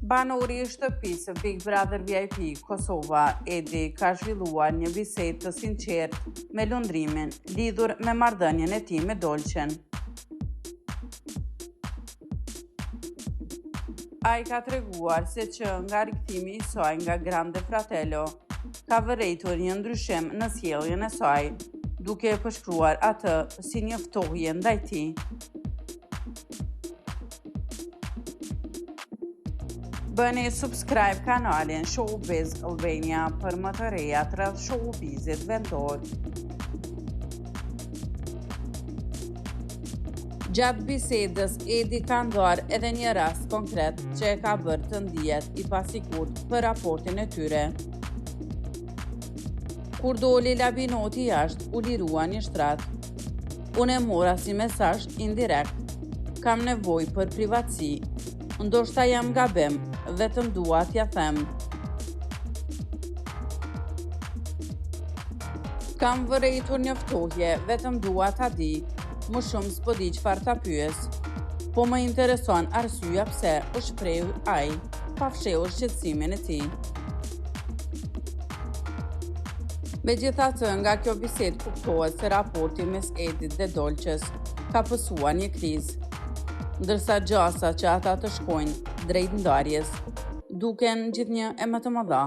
Banori i shtëpisë Big Brother VIP Kosova, Edi, ka zhvilluar një bisedë të sinqertë me lundrimin lidhur me marrëdhënien e tij me Dolçen. Ai ka treguar se që nga rikthimi i saj nga Grande Fratello ka vërejtur një ndryshim në sjelljen e saj, duke përshkruar atë si një ftohje ndaj tij. Bëni subscribe kanalin Showbiz Albania për më të rejat rreth showbizit vendor. Gjatë bisedës, Edi ka ndarë edhe një rast konkret që e ka bërë të ndihet i pasigurt për raportin e tyre. Kur doli labinoti jashtë, u lirua një shtrat. Unë e mora si mesazh indirekt. Kam nevojë për privatësi. Ndoshta jam gabim, vetëm dua t'ja them. Kam vërejtur një ftohje, vetëm dua ta di. Më shumë s'po di çfarë ta pyes. Po më intereson arsyeja pse u shpreh ai, pa fshehur shqetësimin e tij. Megjithatë, nga kjo bisedë kuptohet se raporti mes Edit dhe Dolçes ka pësuar një krizë, ndërsa gjasa që ata të shkojnë drejt ndarjes duken gjithnjë e më të mëdha.